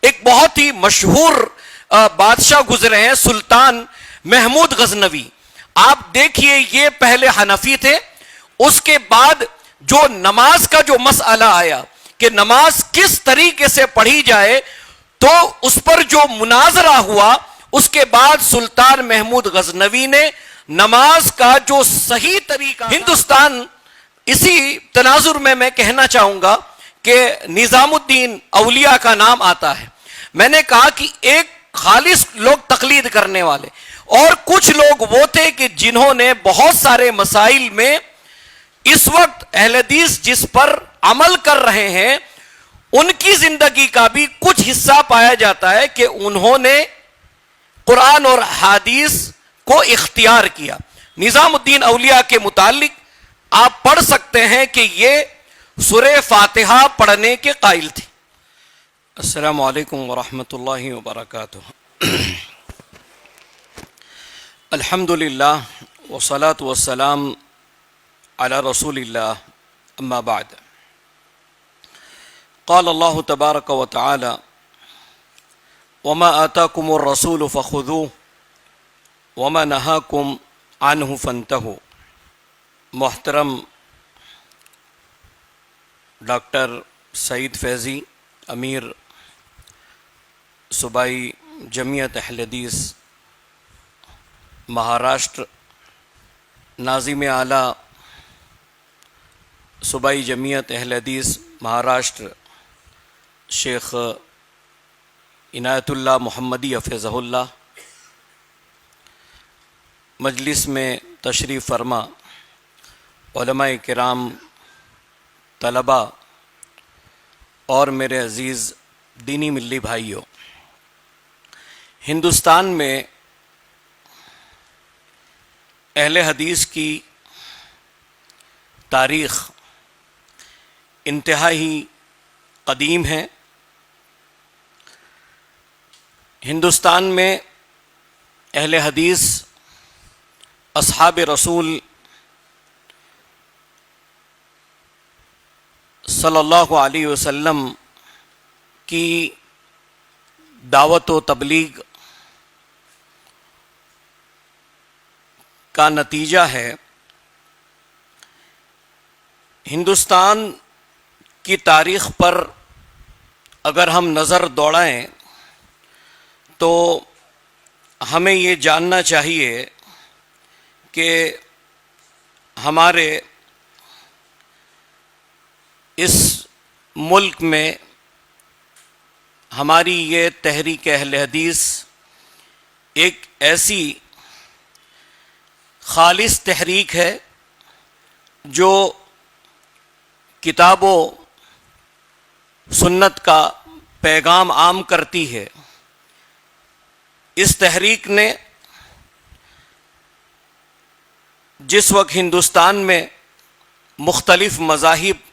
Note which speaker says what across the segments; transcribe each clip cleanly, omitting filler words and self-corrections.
Speaker 1: ایک بہت ہی مشہور بادشاہ گزرے ہیں، سلطان محمود غزنوی. آپ دیکھیے یہ پہلے حنفی تھے، اس کے بعد جو نماز کا جو مسئلہ آیا کہ نماز کس طریقے سے پڑھی جائے تو اس پر جو مناظرہ ہوا، اس کے بعد سلطان محمود غزنوی نے نماز کا جو صحیح طریقہ ہندوستان، اسی تناظر میں کہنا چاہوں گا کہ نظام الدین اولیاء کا نام آتا ہے. میں نے کہا کہ ایک خالص لوگ تقلید کرنے والے اور کچھ لوگ وہ تھے کہ جنہوں نے بہت سارے مسائل میں اس وقت اہل حدیث جس پر عمل کر رہے ہیں ان کی زندگی کا بھی کچھ حصہ پایا جاتا ہے کہ انہوں نے قرآن اور حدیث کو اختیار کیا. نظام الدین اولیاء کے متعلق آپ پڑھ سکتے ہیں کہ یہ سورہ فاتحہ پڑھنے کے قائل تھے. السلام علیکم ورحمۃ اللہ وبرکاتہ. الحمدللہ والصلاة والسلام علی رسول اللہ، اما بعد. قال اللہ تبارک و تعالی وما آتاکم الرسول فخذوه وما نہاکم عنہ فانتہوا. محترم ڈاکٹر سعید فیضی، امیر صوبائی جمعیت اہل حدیث مہاراشٹر، ناظم اعلیٰ صوبائی جمعیت اہل حدیث مہاراشٹر شیخ عنایت اللہ محمدی حفظہ اللہ، مجلس میں تشریف فرما علماء کرام، طلباء اور میرے عزیز دینی ملی بھائیوں، ہندوستان میں اہل حدیث کی تاریخ انتہائی قدیم ہے. ہندوستان میں اہل حدیث اصحاب رسول صلی اللہ علیہ وسلم کی دعوت و تبلیغ کا نتیجہ ہے. ہندوستان کی تاریخ پر اگر ہم نظر دوڑائیں تو ہمیں یہ جاننا چاہیے کہ ہمارے اس ملک میں ہماری یہ تحریک اہل حدیث ایک ایسی خالص تحریک ہے جو کتاب و سنت کا پیغام عام کرتی ہے. اس تحریک نے جس وقت ہندوستان میں مختلف مذاہب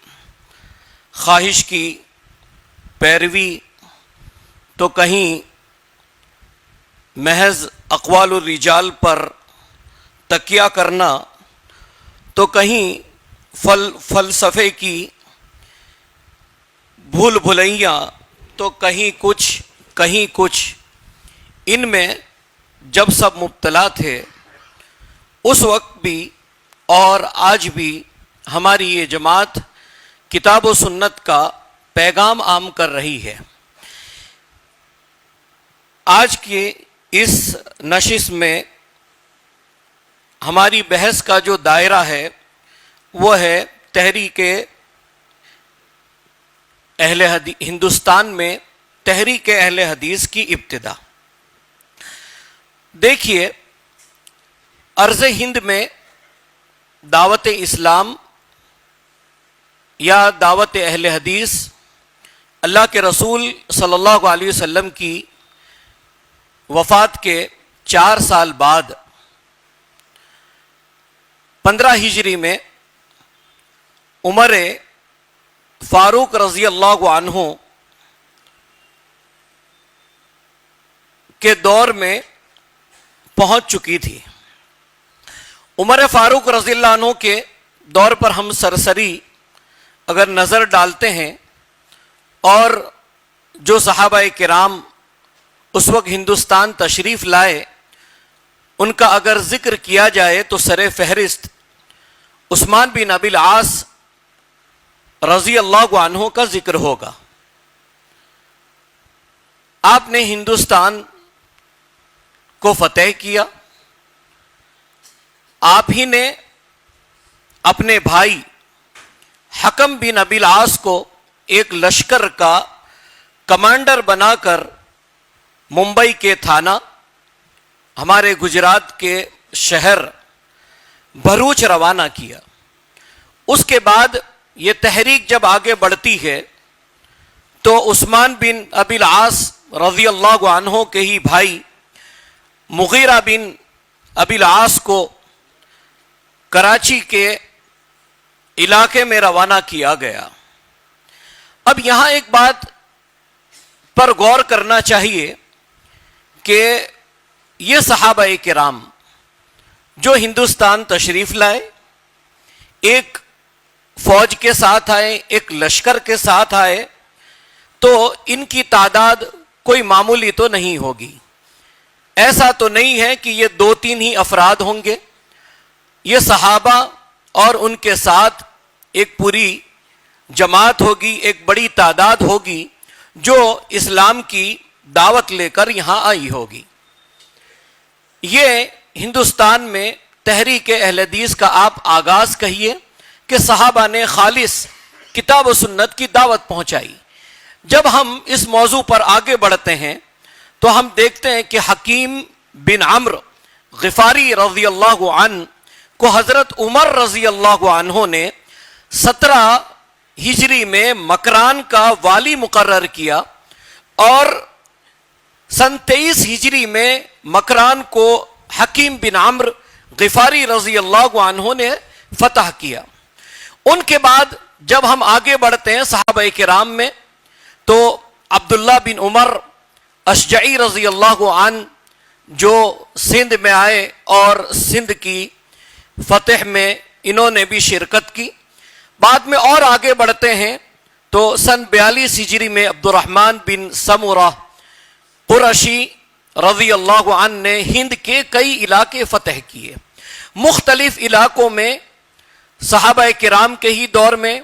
Speaker 1: خواہش کی پیروی تو کہیں محض اقوال الرجال پر تکیہ کرنا تو کہیں فلسفے کی بھول بھلیاں تو کہیں کچھ ان میں جب سب مبتلا تھے اس وقت بھی اور آج بھی ہماری یہ جماعت کتاب و سنت کا پیغام عام کر رہی ہے. آج کی اس نشست میں ہماری بحث کا جو دائرہ ہے وہ ہے تحریک اہل حدیث، ہندوستان میں تحریک اہل حدیث کی ابتدا. دیکھیے، ارض ہند میں دعوت اسلام یا دعوت اہل حدیث اللہ کے رسول صلی اللہ علیہ وسلم کی وفات کے 4 سال بعد 15 ہجری میں عمر فاروق رضی اللہ عنہ کے دور میں پہنچ چکی تھی. عمر فاروق رضی اللہ عنہ کے دور پر ہم سرسری اگر نظر ڈالتے ہیں اور جو صحابہ کرام اس وقت ہندوستان تشریف لائے ان کا اگر ذکر کیا جائے تو سر فہرست عثمان بن ابی العاص رضی اللہ عنہ کا ذکر ہوگا۔ آپ نے ہندوستان کو فتح کیا، آپ ہی نے اپنے بھائی حکم بن ابی العاص کو ایک لشکر کا کمانڈر بنا کر ممبئی کے تھانہ، ہمارے گجرات کے شہر بھروچ روانہ کیا۔ اس کے بعد یہ تحریک جب آگے بڑھتی ہے تو عثمان بن ابی العاص رضی اللہ عنہ کے ہی بھائی مغیرہ بن ابی العاص کو کراچی کے علاقے میں روانہ کیا گیا۔ اب یہاں ایک بات پر غور کرنا چاہیے کہ یہ صحابہ کرام جو ہندوستان تشریف لائے، ایک فوج کے ساتھ آئے، ایک لشکر کے ساتھ آئے، تو ان کی تعداد کوئی معمولی تو نہیں ہوگی۔ ایسا تو نہیں ہے کہ یہ 2-3 ہی افراد ہوں گے، یہ صحابہ اور ان کے ساتھ ایک پوری جماعت ہوگی، ایک بڑی تعداد ہوگی جو اسلام کی دعوت لے کر یہاں آئی ہوگی۔ یہ ہندوستان میں تحریک اہل حدیث کا آپ آغاز کہیے کہ صحابہ نے خالص کتاب و سنت کی دعوت پہنچائی۔ جب ہم اس موضوع پر آگے بڑھتے ہیں تو ہم دیکھتے ہیں کہ حکیم بن عمرو غفاری رضی اللہ عنہ کو حضرت عمر رضی اللہ عنہ نے 17 ہجری میں مکران کا والی مقرر کیا اور سن 23 ہجری میں مکران کو حکیم بن عمرو غفاری رضی اللہ عنہ نے فتح کیا۔ ان کے بعد جب ہم آگے بڑھتے ہیں صحابہ کرام میں تو عبداللہ بن عمر اشجعی رضی اللہ عنہ جو سندھ میں آئے اور سندھ کی فتح میں انہوں نے بھی شرکت کی۔ بعد میں اور آگے بڑھتے ہیں تو سن 42 ہجری میں عبد الرحمن بن سمرہ قرشی رضی اللہ عنہ نے ہند کے کئی علاقے فتح کیے۔ مختلف علاقوں میں صحابہ کرام کے ہی دور میں،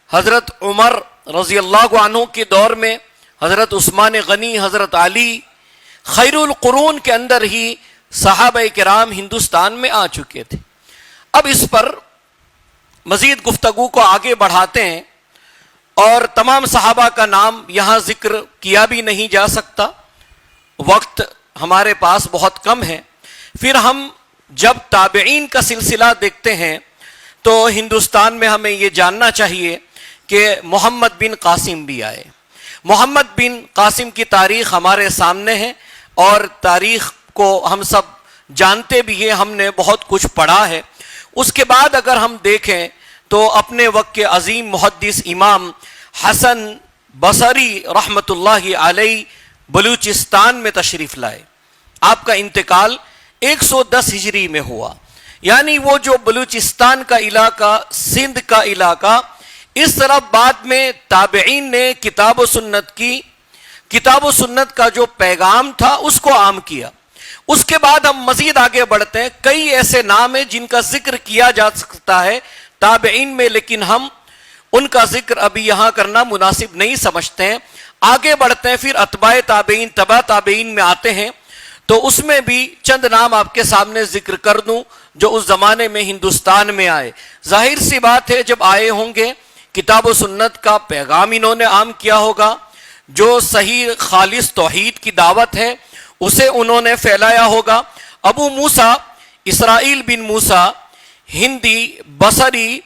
Speaker 1: حضرت عمر رضی اللہ عنہ کے دور میں، حضرت عثمان غنی، حضرت علی، خیر القرون کے اندر ہی صحابہ کرام ہندوستان میں آ چکے تھے۔ اب اس پر مزید گفتگو کو آگے بڑھاتے ہیں اور تمام صحابہ کا نام یہاں ذکر کیا بھی نہیں جا سکتا، وقت ہمارے پاس بہت کم ہے۔ پھر ہم جب تابعین کا سلسلہ دیکھتے ہیں تو ہندوستان میں ہمیں یہ جاننا چاہیے کہ محمد بن قاسم بھی آئے۔ محمد بن قاسم کی تاریخ ہمارے سامنے ہے اور تاریخ کو ہم سب جانتے بھی ہیں، ہم نے بہت کچھ پڑھا ہے۔ اس کے بعد اگر ہم دیکھیں تو اپنے وقت کے عظیم محدث امام حسن بصری رحمۃ اللہ علیہ بلوچستان میں تشریف لائے۔ آپ کا انتقال 110 ہجری میں ہوا، یعنی وہ جو بلوچستان کا علاقہ، سندھ کا علاقہ، اس طرح بعد میں تابعین نے کتاب و سنت کی، کتاب و سنت کا جو پیغام تھا اس کو عام کیا۔ اس کے بعد ہم مزید آگے بڑھتے ہیں، کئی ایسے نام ہیں جن کا ذکر کیا جا سکتا ہے تابعین میں، لیکن ہم ان کا ذکر ابھی یہاں کرنا مناسب نہیں سمجھتے ہیں۔ آگے بڑھتے ہیں، پھر اتباع تابعین، تبع تابعین میں آتے ہیں تو اس میں بھی چند نام آپ کے سامنے ذکر کر دوں جو اس زمانے میں ہندوستان میں آئے۔ ظاہر سی بات ہے جب آئے ہوں گے کتاب و سنت کا پیغام انہوں نے عام کیا ہوگا، جو صحیح خالص توحید کی دعوت ہے اسے انہوں نے پھیلایا ہوگا۔ ابو موسیٰ اسرائیل بن موسیٰ ہندی بصری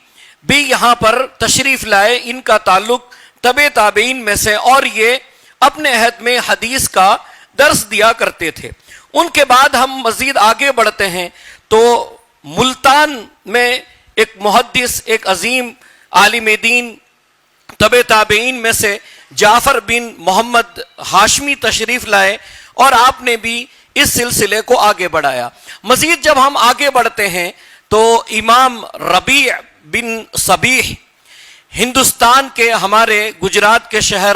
Speaker 1: بھی یہاں پر تشریف لائے، ان کا تعلق تبع تابعین میں سے، اور یہ اپنے عہد میں حدیث کا درس دیا کرتے تھے۔ ان کے بعد ہم مزید آگے بڑھتے ہیں تو ملتان میں ایک محدث، ایک عظیم عالم دین تبع تابعین میں سے جعفر بن محمد ہاشمی تشریف لائے اور آپ نے بھی اس سلسلے کو آگے بڑھایا۔ مزید جب ہم آگے بڑھتے ہیں تو امام ربیع بن صبیح ہندوستان کے ہمارے گجرات کے شہر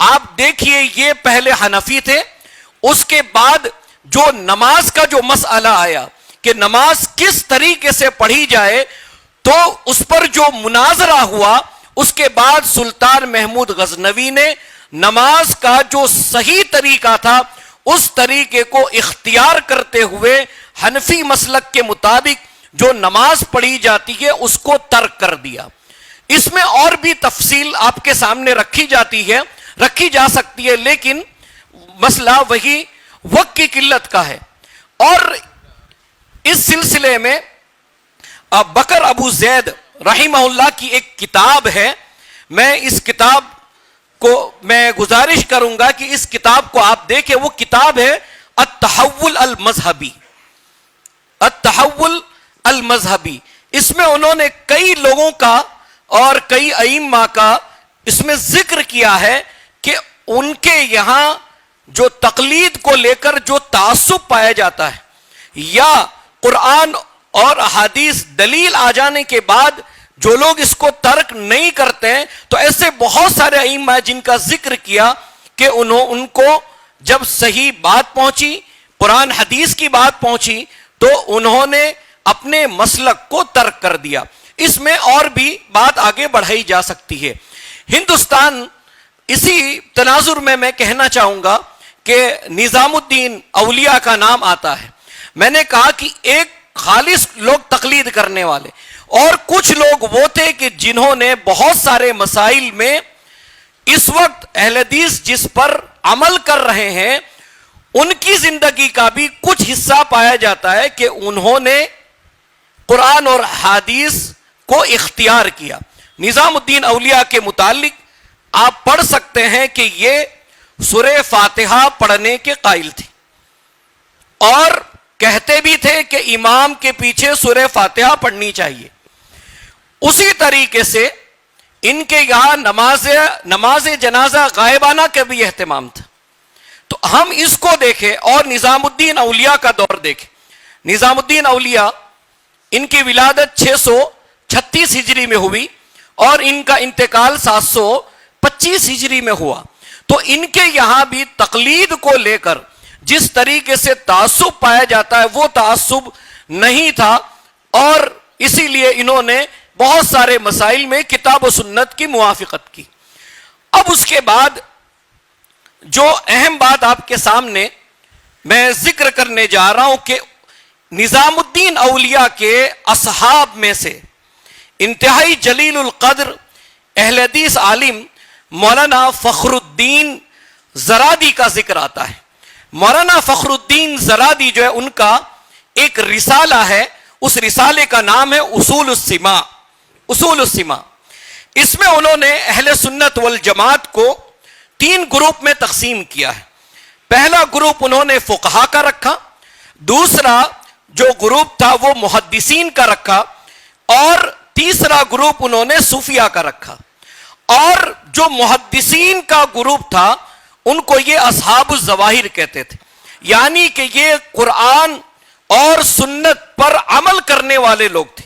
Speaker 1: آپ دیکھیے یہ پہلے حنفی تھے، اس کے بعد جو نماز کا جو مسئلہ آیا کہ نماز کس طریقے سے پڑھی جائے تو اس پر جو مناظرہ ہوا، اس کے بعد سلطان محمود غزنوی نے نماز کا جو صحیح طریقہ تھا اس طریقے کو اختیار کرتے ہوئے حنفی مسلک کے مطابق جو نماز پڑھی جاتی ہے اس کو ترک کر دیا۔ اس میں اور بھی تفصیل آپ کے سامنے رکھی جا سکتی ہے، لیکن مسئلہ وہی وقت کی قلت کا ہے۔ اور اس سلسلے میں بکر ابو زید رحمہ اللہ کی ایک کتاب ہے، میں اس کتاب کو میں گزارش کروں گا کہ اس کتاب کو آپ دیکھیں۔ وہ کتاب ہے التحول المذہبی، التحول المذہبی۔ اس میں انہوں نے کئی لوگوں کا اور کئی ائمہ کا اس میں ذکر کیا ہے کہ ان کے یہاں جو تقلید کو لے کر جو تعصب پایا جاتا ہے، یا قرآن اور احادیث دلیل آ جانے کے بعد جو لوگ اس کو ترک نہیں کرتے ہیں، تو ایسے بہت سارے ائمہ جن کا ذکر کیا کہ ان کو جب صحیح بات پہنچی، قرآن حدیث کی بات پہنچی، تو انہوں نے اپنے مسلک کو ترک کر دیا۔ اس میں اور بھی بات آگے بڑھائی جا سکتی ہے۔ ہندوستان، اسی تناظر میں کہنا چاہوں گا کہ نظام الدین اولیاء کا نام آتا ہے۔ میں نے کہا کہ ایک خالص لوگ تقلید کرنے والے، اور کچھ لوگ وہ تھے کہ جنہوں نے بہت سارے مسائل میں اس وقت اہل حدیث جس پر عمل کر رہے ہیں ان کی زندگی کا بھی کچھ حصہ پایا جاتا ہے کہ انہوں نے قرآن اور حدیث کو اختیار کیا۔ نظام الدین اولیاء کے متعلق آپ پڑھ سکتے ہیں کہ یہ سورہ فاتحہ پڑھنے کے قائل تھے، اور کہتے بھی تھے کہ امام کے پیچھے سورہ فاتحہ پڑھنی چاہیے۔ اسی طریقے سے ان کے یہاں نماز جنازہ غائبانہ کا بھی اہتمام تھا۔ تو ہم اس کو دیکھیں اور نظام الدین اولیاء کا دور دیکھیں۔ نظام الدین اولیاء، ان کی ولادت 636 ہجری میں ہوئی اور ان کا انتقال 725 ہجری میں ہوا۔ تو ان کے یہاں بھی تقلید کو لے کر جس طریقے سے تعصب پایا جاتا ہے وہ تعصب نہیں تھا، اور اسی لیے انہوں نے بہت سارے مسائل میں کتاب و سنت کی موافقت کی۔ اب اس کے بعد جو اہم بات آپ کے سامنے میں ذکر کرنے جا رہا ہوں کہ نظام الدین اولیاء کے اصحاب میں سے انتہائی جلیل القدر اہل حدیث عالم مولانا فخر الدین زرادی کا ذکر آتا ہے۔ مولانا فخر الدین زرادی جو ہے ان کا ایک رسالہ ہے، اس رسالے کا نام ہے اصول السماع۔ اصول السماع، اس میں انہوں نے اہل سنت والجماعت کو 3 گروپ میں تقسیم کیا ہے۔ پہلا گروپ انہوں نے فقہا کا رکھا، دوسرا جو گروپ تھا وہ محدثین کا رکھا، اور تیسرا گروپ انہوں نے صوفیہ کا رکھا۔ اور جو محدثین کا گروپ تھا ان کو یہ اصحاب الظواہر کہتے تھے، یعنی کہ یہ قرآن اور سنت پر عمل کرنے والے لوگ تھے،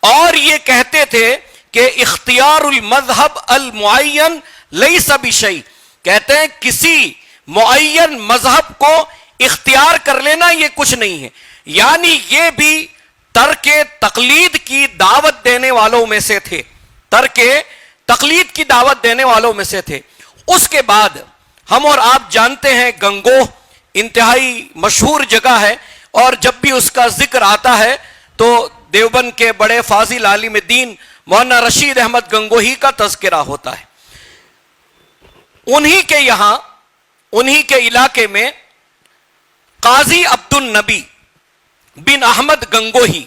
Speaker 1: اور یہ کہتے تھے کہ اختیار المذہب المعین لیس بشیء، کہتے ہیں کسی معین مذہب کو اختیار کر لینا یہ کچھ نہیں ہے، یعنی یہ بھی ترک تقلید کی دعوت دینے والوں میں سے تھے، ترک تقلید کی دعوت دینے والوں میں سے تھے۔ اس کے بعد ہم اور آپ جانتے ہیں گنگوہ انتہائی مشہور جگہ ہے، اور جب بھی اس کا ذکر آتا ہے تو دیوبند کے بڑے فاضل عالم دین مولانا رشید احمد گنگوہی کا تذکرہ ہوتا ہے۔ انہی کے یہاں، انہی کے علاقے میں قاضی عبد النبی بن احمد گنگوہی،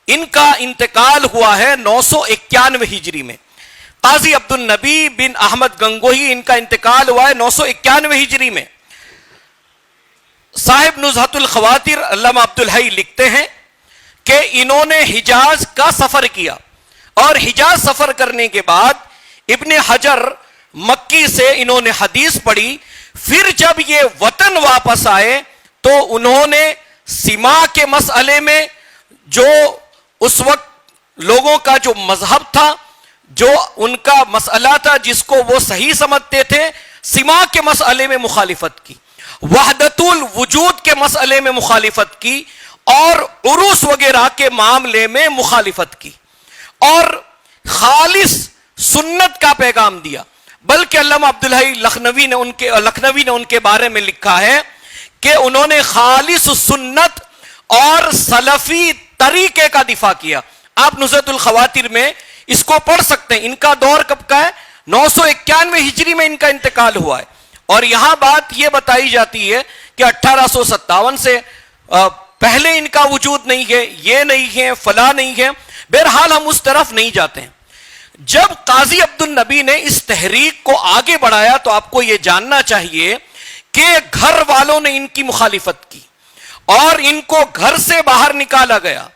Speaker 1: ان کا انتقال ہوا ہے 991 ہجری میں۔ قاضی عبد النبی بن احمد گنگوہی، ان کا انتقال ہوا ہے 991 ہجری میں۔ صاحب نزہۃ الخواطر علامہ عبد الحی لکھتے ہیں کہ انہوں نے حجاز کا سفر کیا، اور حجاز سفر کرنے کے بعد ابن حجر مکی سے انہوں نے حدیث پڑھی، پھر جب یہ وطن واپس آئے تو انہوں نے سماع کے مسئلے میں جو اس وقت لوگوں کا جو مذہب تھا، جو ان کا مسئلہ تھا جس کو وہ صحیح سمجھتے تھے، سما کے مسئلے میں مخالفت کی، وحدت الوجود کے مسئلے میں مخالفت کی، اور عروس وغیرہ کے معاملے میں مخالفت کی، اور خالص سنت کا پیغام دیا۔ بلکہ علامہ عبدالحی لکھنوی نے ان کے بارے میں لکھا ہے کہ انہوں نے خالص سنت اور سلفی طریقے کا دفاع کیا۔ آپ نزہۃ الخواطر میں اس کو پڑھ سکتے ہیں۔ ان کا دور کب کا ہے؟ 991 ہجری میں ان کا انتقال ہوا ہے، اور یہاں بات یہ بتائی جاتی ہے کہ 1857 سے پہلے ان کا وجود نہیں ہے، یہ نہیں ہے، فلاں نہیں ہے۔ بہرحال ہم اس طرف نہیں جاتے ہیں۔ جب قاضی عبد النبی نے اس تحریک کو آگے بڑھایا تو آپ کو یہ جاننا چاہیے کہ گھر والوں نے ان کی مخالفت کی اور ان کو گھر سے باہر نکالا گیا۔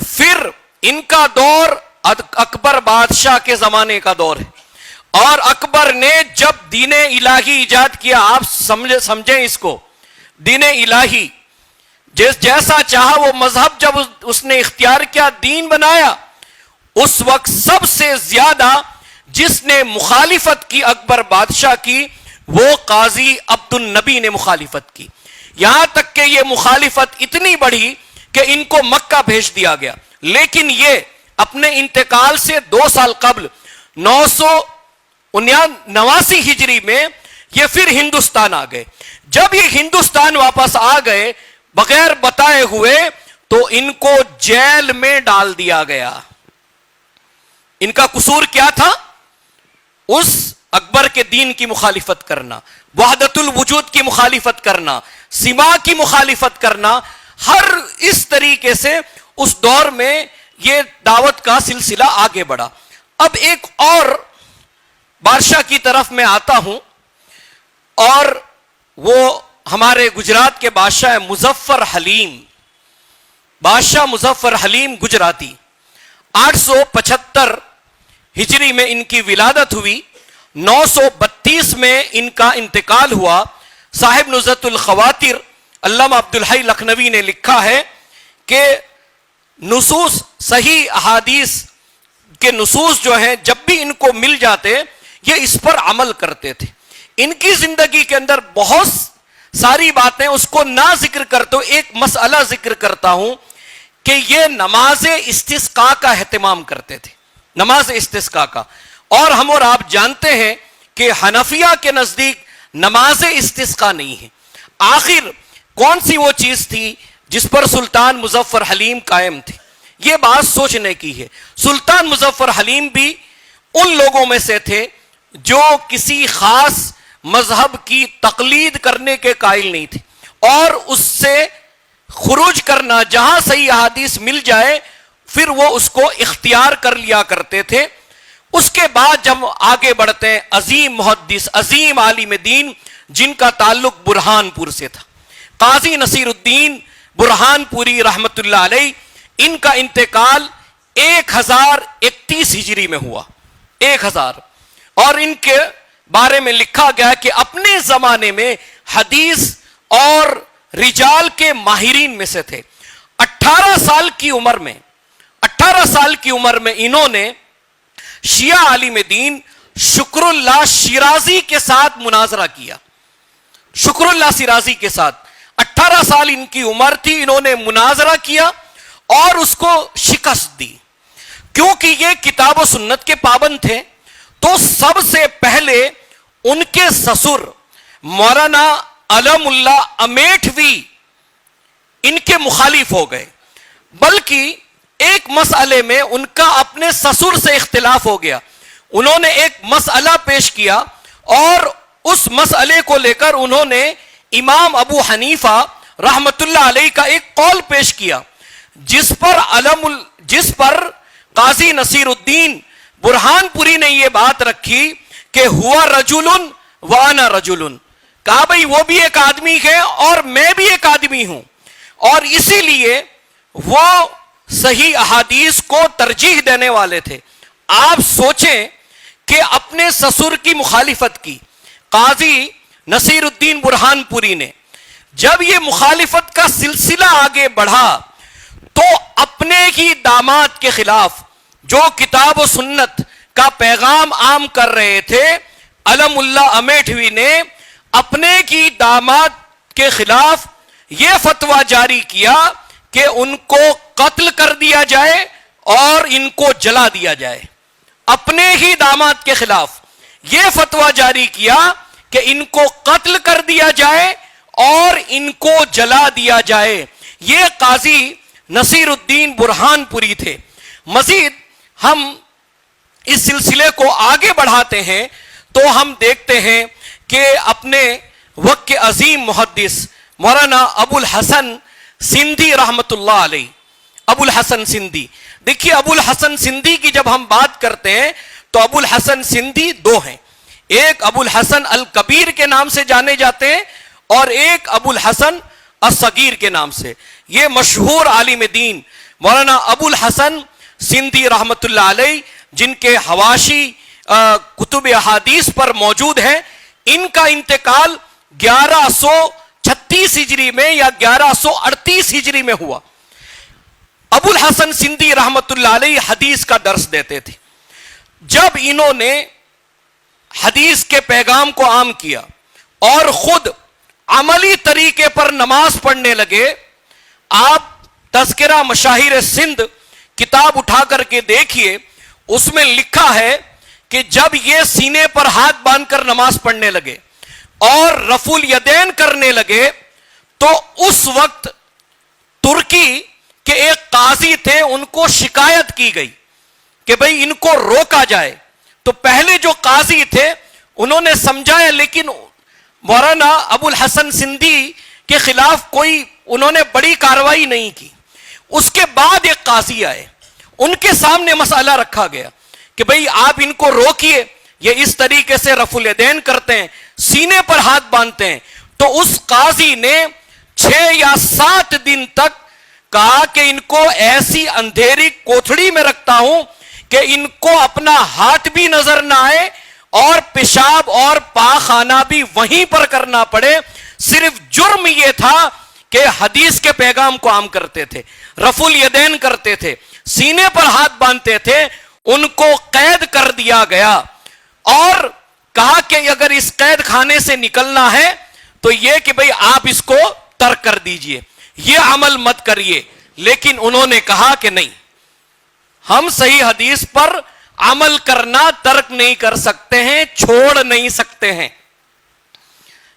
Speaker 1: پھر ان کا دور اکبر بادشاہ کے زمانے کا دور ہے، اور اکبر نے جب دین الہی ایجاد کیا، آپ سمجھیں اس کو، دین الہی جیسا چاہا وہ مذہب جب اس نے اختیار کیا، دین بنایا، اس وقت سب سے زیادہ جس نے مخالفت کی اکبر بادشاہ کی، وہ قاضی عبد النبی نے مخالفت کی۔ یہاں تک کہ یہ مخالفت اتنی بڑھی کہ ان کو مکہ بھیج دیا گیا، لیکن یہ اپنے انتقال سے 2 سال قبل 989 ہجری میں یہ پھر ہندوستان آ گئے۔ جب یہ ہندوستان واپس آ گئے بغیر بتائے ہوئے تو ان کو جیل میں ڈال دیا گیا۔ ان کا قصور کیا تھا؟ اس اکبر کے دین کی مخالفت کرنا، وحدت الوجود کی مخالفت کرنا، سما کی مخالفت کرنا، ہر اس طریقے سے اس دور میں یہ دعوت کا سلسلہ آگے بڑھا۔ اب ایک اور بادشاہ کی طرف میں آتا ہوں، اور وہ ہمارے گجرات کے بادشاہ مظفر حلیم، بادشاہ مظفر حلیم گجراتی۔ 875 ہجری میں ان کی ولادت ہوئی، 932 میں ان کا انتقال ہوا۔ صاحب نزہۃ الخواطر علامہ عبدالحی لکھنوی نے لکھا ہے کہ نصوص، صحیح احادیث کے نصوص جو ہیں جب بھی ان کو مل جاتے یہ اس پر عمل کرتے تھے۔ ان کی زندگی کے اندر بہت ساری باتیں، اس کو نہ ذکر کرتے ہوں، ایک مسئلہ ذکر کرتا ہوں کہ یہ نماز استسقاء کا اہتمام کرتے تھے، نماز استسقاء کا۔ اور ہم اور آپ جانتے ہیں کہ حنفیہ کے نزدیک نماز استسقاء نہیں ہے۔ آخر کون سی وہ چیز تھی جس پر سلطان مظفر حلیم قائم تھے؟ یہ بات سوچنے کی ہے۔ سلطان مظفر حلیم بھی ان لوگوں میں سے تھے جو کسی خاص مذہب کی تقلید کرنے کے قائل نہیں تھے، اور اس سے خروج کرنا، جہاں صحیح احادیث مل جائے پھر وہ اس کو اختیار کر لیا کرتے تھے۔ اس کے بعد جب آگے بڑھتے ہیں، عظیم محدث، عظیم عالم دین جن کا تعلق برہان پور سے تھا، قاضی نصیر الدین برہان پوری رحمت اللہ علیہ، ان کا انتقال 1031 ہجری میں ہوا، 1000۔ اور ان کے بارے میں لکھا گیا کہ اپنے زمانے میں حدیث اور رجال کے ماہرین میں سے تھے۔ 18 سال کی عمر میں انہوں نے شیعہ عالم دین شکر اللہ شیرازی کے ساتھ مناظرہ کیا، شکر اللہ شیرازی کے ساتھ۔ 18 سال ان کی عمر تھی، انہوں نے مناظرہ کیا اور اس کو شکست دی۔ کیونکہ یہ کتاب و سنت کے پابند تھے تو سب سے پہلے ان کے سسر مولانا علم اللہ امیٹھوی ان کے مخالف ہو گئے، بلکہ ایک مسئلے میں ان کا اپنے سسر سے اختلاف ہو گیا۔ انہوں نے ایک مسئلہ پیش کیا اور اس مسئلے کو لے کر انہوں نے امام ابو حنیفہ رحمت اللہ علیہ کا ایک قول پیش کیا، جس پر قاضی نصیر الدین برہان پوری نے یہ بات رکھی کہ ہوا رجل وانا رجل، کہا بھئی وہ بھی ایک آدمی ہے اور میں بھی ایک آدمی ہوں، اور اسی لیے وہ صحیح احادیث کو ترجیح دینے والے تھے۔ آپ سوچیں کہ اپنے سسر کی مخالفت کی قاضی نصیر الدین برہان پوری نے، جب یہ مخالفت کا سلسلہ آگے بڑھا تو اپنے ہی داماد کے خلاف جو کتاب و سنت کا پیغام عام کر رہے تھے، علم اللہ امیٹھوی نے اپنے کی داماد کے خلاف یہ فتویٰ جاری کیا کہ ان کو قتل کر دیا جائے اور ان کو جلا دیا جائے. اپنے ہی داماد کے خلاف یہ فتویٰ جاری کیا کہ ان کو قتل کر دیا جائے اور ان کو جلا دیا جائے. یہ قاضی نصیر الدین برہان پوری تھے. مزید ہم اس سلسلے کو آگے بڑھاتے ہیں تو ہم دیکھتے ہیں کہ اپنے وقت کے عظیم محدث مولانا ابو الحسن سندھی رحمت اللہ علیہ، ابو الحسن سندھی، دیکھیے ابو الحسن سندھی کی جب ہم بات کرتے ہیں تو ابو الحسن سندھی دو ہیں. ایک ابو الحسن الکبیر کے نام سے جانے جاتے ہیں اور ایک ابو الحسن الصغیر کے نام سے. یہ مشہور عالم دین مولانا ابو الحسن سندھی رحمت اللہ علیہ، جن کے حواشی کتب احادیث پر موجود ہیں، ان کا انتقال 1136 ہجری میں یا 1138 ہجری میں ہوا. ابو الحسن سندھی رحمت اللہ علیہ حدیث کا درس دیتے تھے. جب انہوں نے حدیث کے پیغام کو عام کیا اور خود عملی طریقے پر نماز پڑھنے لگے، آپ تذکرہ مشاہیر سندھ کتاب اٹھا کر کے دیکھیے، اس میں لکھا ہے کہ جب یہ سینے پر ہاتھ باندھ کر نماز پڑھنے لگے اور رفع الیدین کرنے لگے تو اس وقت ترکی کے ایک قاضی تھے، ان کو شکایت کی گئی کہ بھئی ان کو روکا جائے. تو پہلے جو قاضی تھے انہوں نے سمجھایا، لیکن مولانا ابو الحسن سندھی کے خلاف کوئی انہوں نے بڑی کارروائی نہیں کی. اس کے بعد ایک قاضی آئے، ان کے سامنے مسئلہ رکھا گیا کہ بھئی آپ ان کو روکیے، یہ اس طریقے سے رفع الیدین کرتے ہیں، سینے پر ہاتھ باندھتے ہیں. تو اس قاضی نے 6 یا 7 دن تک کہا کہ ان کو ایسی اندھیری کوٹھڑی میں رکھتا ہوں کہ ان کو اپنا ہاتھ بھی نظر نہ آئے اور پیشاب اور پاخانہ بھی وہیں پر کرنا پڑے. صرف جرم یہ تھا کہ حدیث کے پیغام کو عام کرتے تھے، رفع الیدین کرتے تھے، سینے پر ہاتھ باندھتے تھے. ان کو قید کر دیا گیا اور کہا کہ اگر اس قید خانے سے نکلنا ہے تو یہ کہ بھئی آپ اس کو ترک کر دیجئے، یہ عمل مت کریے. لیکن انہوں نے کہا کہ نہیں، ہم صحیح حدیث پر عمل کرنا ترک نہیں کر سکتے ہیں، چھوڑ نہیں سکتے ہیں.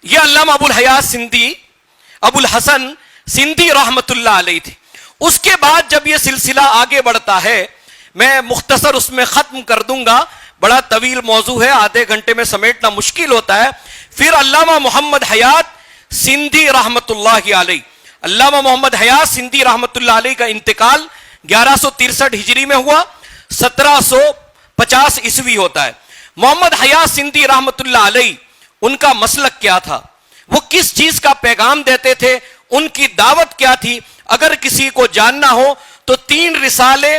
Speaker 1: یہ علامہ ابو الحیات سندھی، ابو الحسن سندھی رحمت اللہ علیہ تھے. اس کے بعد جب یہ سلسلہ آگے بڑھتا ہے، میں مختصر اس میں ختم کر دوں گا، بڑا طویل موضوع ہے، آدھے گھنٹے میں سمیٹنا مشکل ہوتا ہے. پھر علامہ محمد حیات سندھی رحمت اللہ علیہ، علامہ محمد حیات سندھی رحمت اللہ علیہ کا انتقال 1163 ہجری میں ہوا، 1750 عیسوی ہوتا ہے. محمد حیات سندھی رحمت اللہ علیہ، ان کا مسلک کیا تھا، وہ کس چیز کا پیغام دیتے تھے، ان کی دعوت کیا تھی؟ اگر کسی کو جاننا ہو تو 3 رسالے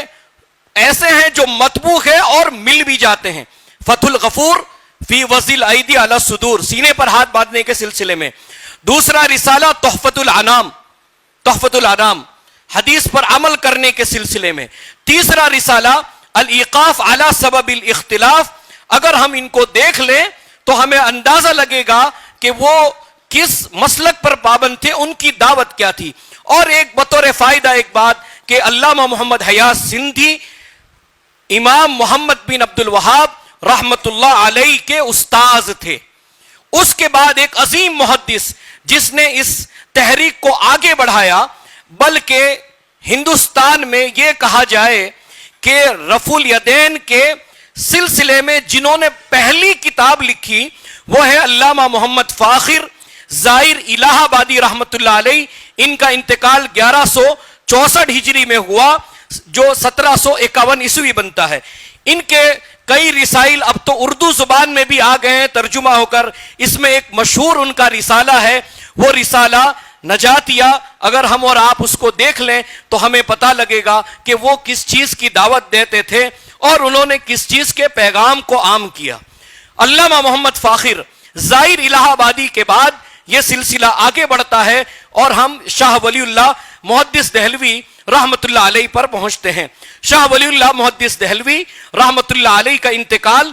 Speaker 1: ایسے ہیں جو مطبوع ہے اور مل بھی جاتے ہیں. فتح الغفور فی وضع الایدی علی الصدور، سینے پر ہاتھ باندھنے کے سلسلے میں. دوسرا رسالہ تحفۃ الانام، تحفۃ الانام حدیث پر عمل کرنے کے سلسلے میں. تیسرا رسالہ الایقاف علی سبب الاختلاف. اگر ہم ان کو دیکھ لیں تو ہمیں اندازہ لگے گا کہ وہ کس مسلک پر پابند تھے، ان کی دعوت کیا تھی. اور ایک بطور فائدہ ایک بات کہ علامہ محمد حیات سندھی امام محمد بن عبد الوہاب رحمت اللہ علیہ کے استاذ تھے. اس کے بعد ایک عظیم محدث جس نے اس تحریک کو آگے بڑھایا، بلکہ ہندوستان میں یہ کہا جائے کہ رفع الیدین کے سلسلے میں جنہوں نے پہلی کتاب لکھی وہ ہے علامہ محمد فاخر زائر الہ آبادی رحمت اللہ علیہ. ان کا انتقال 1164 ہجری میں ہوا، جو 1751 عیسوی بنتا ہے. ان کے کئی رسائل اب تو اردو زبان میں بھی آ گئے ہیں ترجمہ ہو کر. اس میں ایک مشہور ان کا رسالہ ہے، وہ رسالہ نجاتیہ. اگر ہم اور آپ اس کو دیکھ لیں تو ہمیں پتہ لگے گا کہ وہ کس چیز کی دعوت دیتے تھے اور انہوں نے کس چیز کے پیغام کو عام کیا. علامہ محمد فاخر زائر الہ آبادی کے بعد یہ سلسلہ آگے بڑھتا ہے اور ہم شاہ ولی اللہ محدث دہلوی رحمت اللہ علیہ پر پہنچتے ہیں. شاہ ولی اللہ محدث دہلوی رحمت اللہ علیہ کا انتقال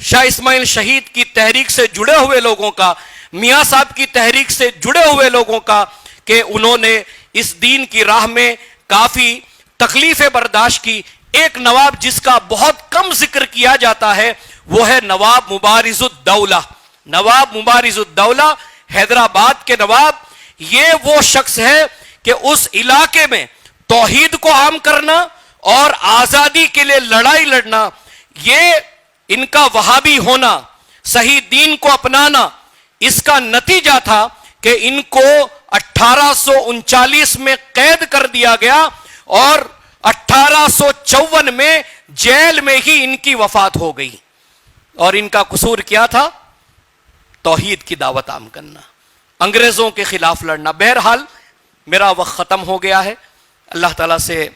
Speaker 1: شاہ اسماعیل شہید کی تحریک سے جڑے ہوئے لوگوں کا, میاں صاحب کی تحریک سے جڑے ہوئے لوگوں کا, کہ انہوں نے اس دین کی راہ میں کافی تکلیفیں برداشت کی. ایک نواب جس کا بہت کم ذکر کیا جاتا ہے وہ ہے نواب مبارز الدولہ. نواب مبارز الدولہ حیدرآباد کے نواب, یہ وہ شخص ہے کہ اس علاقے میں توحید کو عام کرنا اور آزادی کے لیے لڑائی لڑنا, یہ ان کا وہابی ہونا, صحیح دین کو اپنانا, اس کا نتیجہ تھا کہ ان کو 1839 میں قید کر دیا گیا اور 1854 میں جیل میں ہی ان کی وفات ہو گئی. اور ان کا قصور کیا تھا؟ توحید کی دعوت عام کرنا, انگریزوں کے خلاف لڑنا. بہرحال میرا وقت ختم ہو گیا ہے. اللہ تعالیٰ سے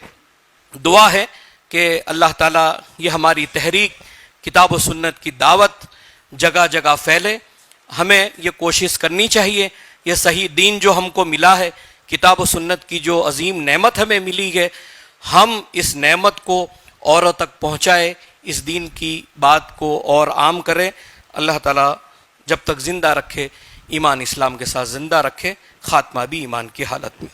Speaker 1: دعا ہے کہ اللہ تعالیٰ یہ ہماری تحریک کتاب و سنت کی دعوت جگہ جگہ پھیلے. ہمیں یہ کوشش کرنی چاہیے, یہ صحیح دین جو ہم کو ملا ہے, کتاب و سنت کی جو عظیم نعمت ہمیں ملی ہے, ہم اس نعمت کو اوروں تک پہنچائے, اس دین کی بات کو اور عام کریں. اللہ تعالیٰ جب تک زندہ رکھے ایمان اسلام کے ساتھ زندہ رکھے, خاتمہ بھی ایمان کی حالت میں.